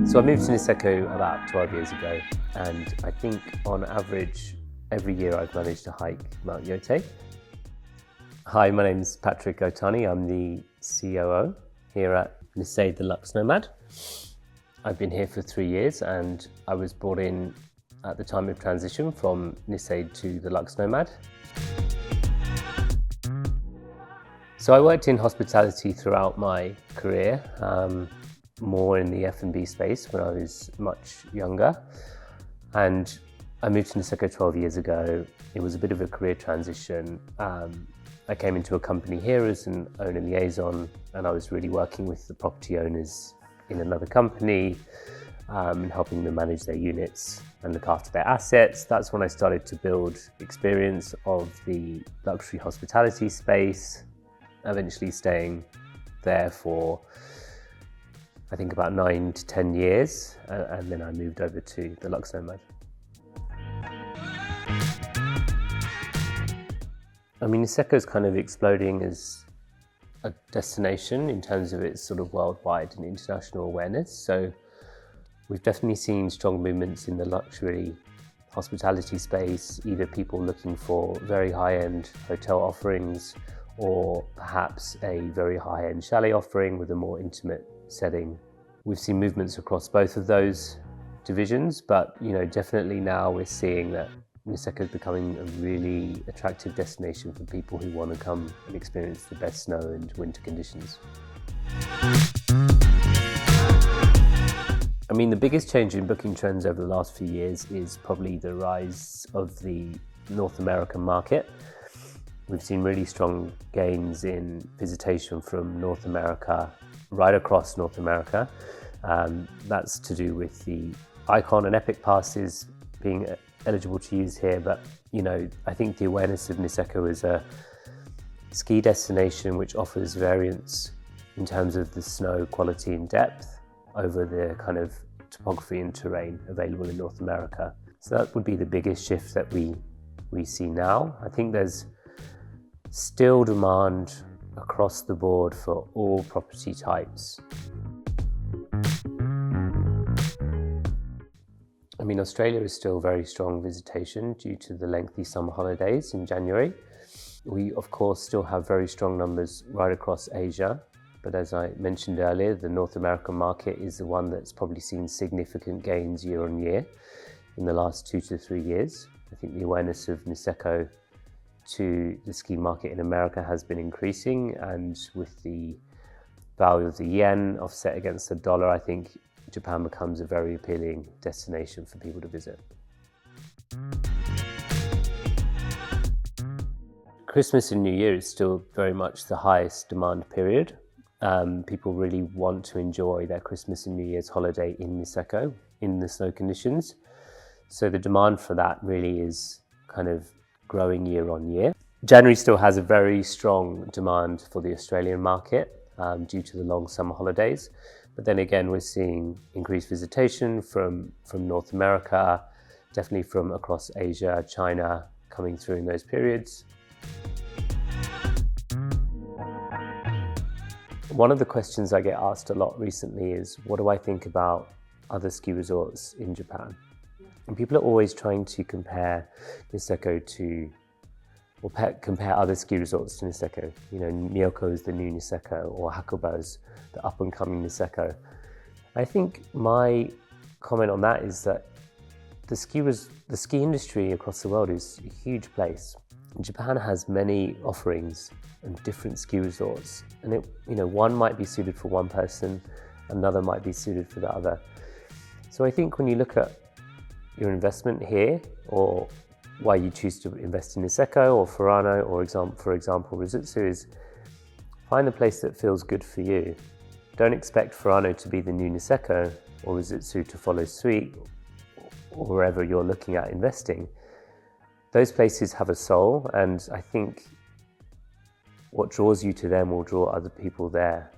So I moved to Niseko about 12 years ago, and I think on average, every year I've managed to hike Mount Yote. Hi, my name's Patrick Otani. I'm the COO here at Nisade, the Luxe Nomad. I've been here for 3 years, and I was brought in at the time of transition from Nisade to the Luxe Nomad. So I worked in hospitality throughout my career, more in the F&B space when I was much younger. And I moved to Niseko 12 years ago. It was a bit of a career transition. I came into a company here as an owner liaison, and I was really working with the property owners in another company and helping them manage their units and look after their assets. That's when I started to build experience of the luxury hospitality space, eventually staying there for I think about 9 to 10 years, and then I moved over to the Luxe Nomad. I mean, Niseko is kind of exploding as a destination in terms of its sort of worldwide and international awareness. So we've definitely seen strong movements in the luxury hospitality space, either people looking for very high-end hotel offerings or perhaps a very high-end chalet offering with a more intimate setting. We've seen movements across both of those divisions, but definitely now we're seeing that Niseko is becoming a really attractive destination for people who want to come and experience the best snow and winter conditions. I mean, the biggest change in booking trends over the last few years is probably the rise of the North American market. We've seen really strong gains in visitation from North America, right across North America. That's to do with the Icon and Epic passes being eligible to use here, but I think the awareness of Niseko as a ski destination which offers variance in terms of the snow quality and depth over the kind of topography and terrain available in North America. So that would be the biggest shift that we see now. I think there's still demand across the board for all property types. I mean, Australia is still very strong visitation due to the lengthy summer holidays in January. We, of course, still have very strong numbers right across Asia. But as I mentioned earlier, the North American market is the one that's probably seen significant gains year on year in the last 2 to 3 years. I think the awareness of Niseko to the ski market in America has been increasing, and with the value of the yen offset against the dollar, I think Japan becomes a very appealing destination for people to visit. Christmas and New Year is still very much the highest demand period. People really want to enjoy their Christmas and New Year's holiday in Niseko in the snow conditions. So the demand for that really is kind of growing year on year. January still has a very strong demand for the Australian market due to the long summer holidays. But then again, we're seeing increased visitation from North America, definitely from across Asia, China, coming through in those periods. One of the questions I get asked a lot recently is, what do I think about other ski resorts in Japan? And people are always trying to compare Niseko to, or compare other ski resorts to Niseko. Miyako is the new Niseko, or Hakuba is the up-and-coming Niseko. I think my comment on that is that the ski industry across the world is a huge place. Japan has many offerings and different ski resorts, and one might be suited for one person, another might be suited for the other. So I think when you look at your investment here, or why you choose to invest in Niseko or Furano, or for example Rusutsu, is find the place that feels good for you. Don't expect Furano to be the new Niseko or Rusutsu to follow suit, or wherever you're looking at investing. Those places have a soul, and I think what draws you to them will draw other people there.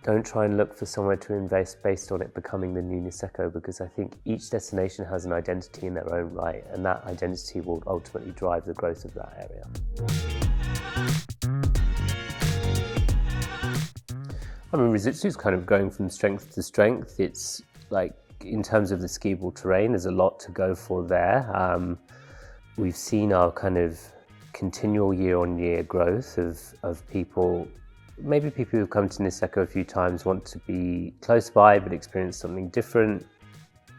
Don't try and look for somewhere to invest based on it becoming the new Niseko, because I think each destination has an identity in their own right, and that identity will ultimately drive the growth of that area. I mean, Rusutsu is kind of going from strength to strength. It's like in terms of the skiable terrain, there's a lot to go for there. We've seen our kind of continual year-on-year growth of people, maybe people who've come to Niseko a few times want to be close by but experience something different.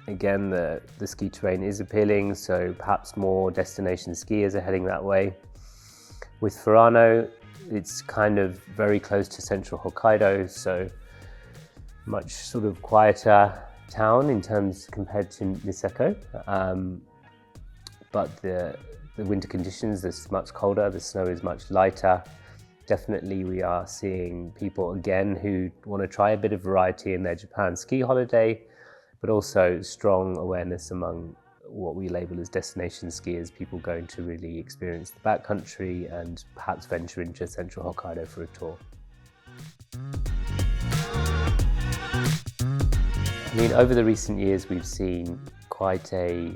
Again, the ski terrain is appealing, so perhaps more destination skiers are heading that way. With Furano, it's kind of very close to central Hokkaido, so much sort of quieter town in terms compared to Niseko. But the winter conditions, it's much colder, the snow is much lighter. Definitely we are seeing people again who want to try a bit of variety in their Japan ski holiday, but also strong awareness among what we label as destination skiers, people going to really experience the backcountry and perhaps venture into central Hokkaido for a tour. I mean, over the recent years, we've seen quite a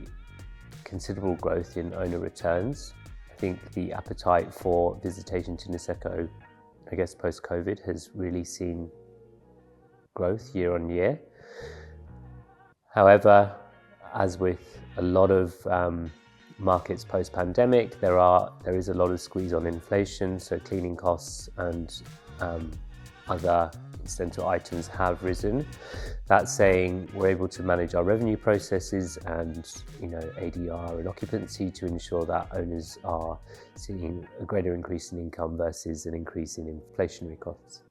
considerable growth in owner returns. I think the appetite for visitation to Niseko, I guess post-COVID, has really seen growth year on year. However, as with a lot of markets post-pandemic, there is a lot of squeeze on inflation, so cleaning costs and other incidental items have risen. That saying, we're able to manage our revenue processes and ADR and occupancy to ensure that owners are seeing a greater increase in income versus an increase in inflationary costs.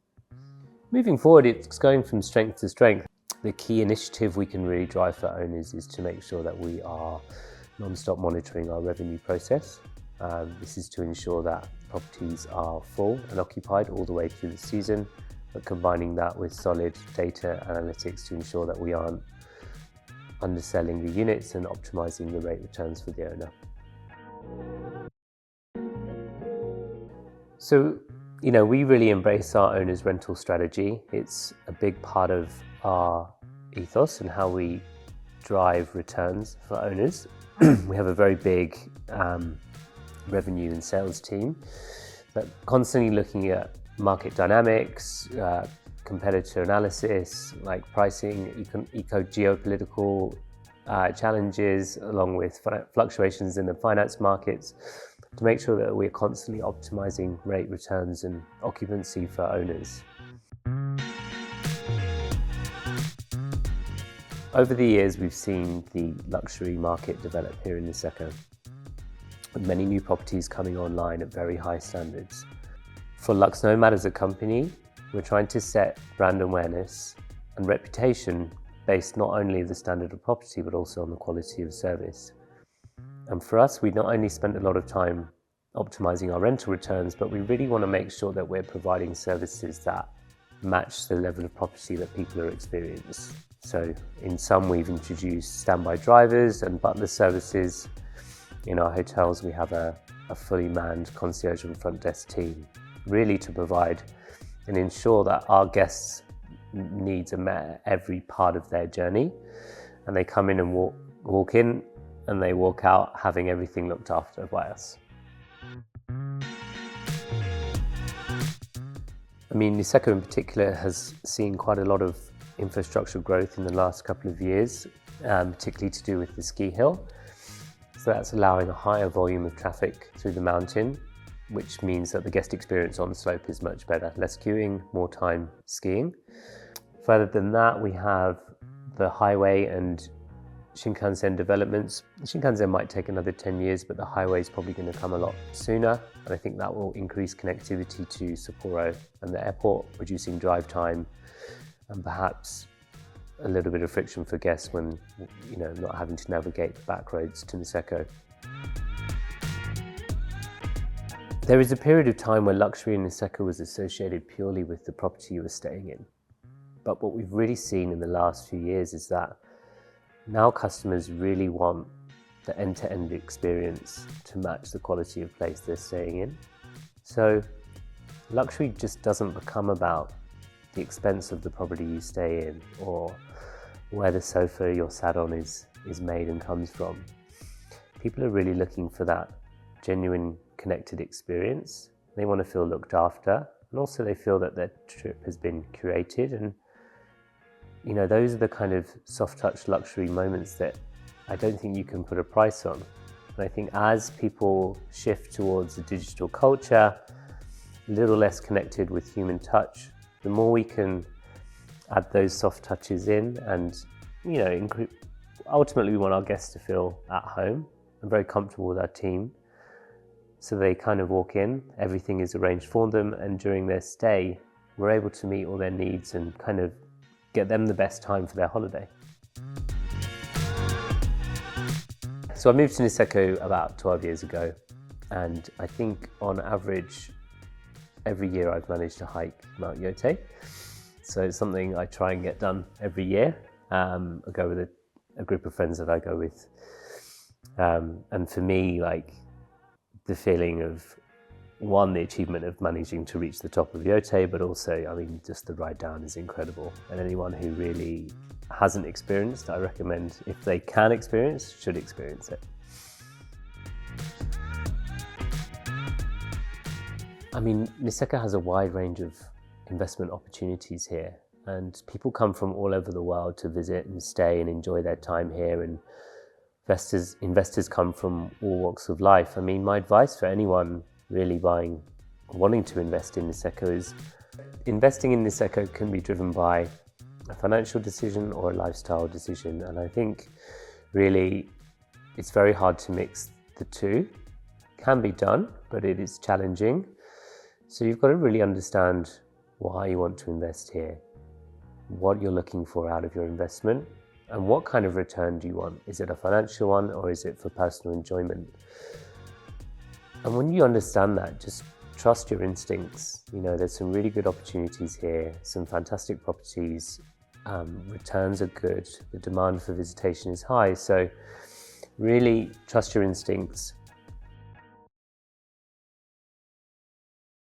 Moving forward, it's going from strength to strength. The key initiative we can really drive for owners is to make sure that we are non-stop monitoring our revenue process. This is to ensure that properties are full and occupied all the way through the season, but combining that with solid data analytics to ensure that we aren't underselling the units and optimizing the rate returns for the owner. So, we really embrace our owner's rental strategy. It's a big part of our ethos and how we drive returns for owners. We have a very big revenue and sales team that constantly looking at market dynamics, competitor analysis, like pricing, geopolitical challenges, along with fluctuations in the finance markets, to make sure that we're constantly optimizing rate returns and occupancy for owners. Over the years, we've seen the luxury market develop here in Niseko, with many new properties coming online at very high standards. For Luxe Nomad as a company, we're trying to set brand awareness and reputation based not only on the standard of property, but also on the quality of service. And for us, we not only spent a lot of time optimizing our rental returns, but we really want to make sure that we're providing services that match the level of property that people are experiencing. So in some, we've introduced standby drivers and butler services. In our hotels, we have a fully manned concierge and front desk team, really to provide and ensure that our guests' needs are met at every part of their journey. And they come in and walk in and they walk out having everything looked after by us. I mean, Niseko in particular has seen quite a lot of infrastructure growth in the last couple of years, particularly to do with the ski hill. So that's allowing a higher volume of traffic through the mountain, which means that the guest experience on the slope is much better. Less queuing, more time skiing. Further than that, we have the highway and Shinkansen developments. Shinkansen might take another 10 years, but the highway is probably going to come a lot sooner. And I think that will increase connectivity to Sapporo and the airport, reducing drive time and perhaps a little bit of friction for guests when, not having to navigate the back roads to Niseko. There is a period of time where luxury in Niseko was associated purely with the property you were staying in. But what we've really seen in the last few years is that now customers really want the end-to-end experience to match the quality of place they're staying in. So luxury just doesn't become about the expense of the property you stay in or where the sofa you're sat on is made and comes from. People are really looking for that genuine connected experience. They want to feel looked after, and also they feel that their trip has been curated and you know, those are the kind of soft touch luxury moments that I don't think you can put a price on. And I think as people shift towards a digital culture, a little less connected with human touch, the more we can add those soft touches in, and, you know, ultimately we want our guests to feel at home and very comfortable with our team. So they kind of walk in, everything is arranged for them, and during their stay, we're able to meet all their needs and kind of get them the best time for their holiday. So I moved to Niseko about 12 years ago, and I think on average, every year I've managed to hike Mount Yote. So it's something I try and get done every year. I go with a group of friends that I go with. And for me, like, the feeling of, one, the achievement of managing to reach the top of Yote, but also, I mean, just the ride down is incredible. And anyone who really hasn't experienced, I recommend, if they can experience, should experience it. I mean, Niseko has a wide range of investment opportunities here, and people come from all over the world to visit and stay and enjoy their time here, and investors come from all walks of life. I mean, my advice for anyone really wanting to invest in Niseko is, investing in Niseko can be driven by a financial decision or a lifestyle decision, and I think really it's very hard to mix the two. It can be done, but it is challenging. So you've got to really understand why you want to invest here, what you're looking for out of your investment, and what kind of return do you want? Is it a financial one, or is it for personal enjoyment? And when you understand that, just trust your instincts. You know, there's some really good opportunities here, some fantastic properties, returns are good, the demand for visitation is high. So really trust your instincts,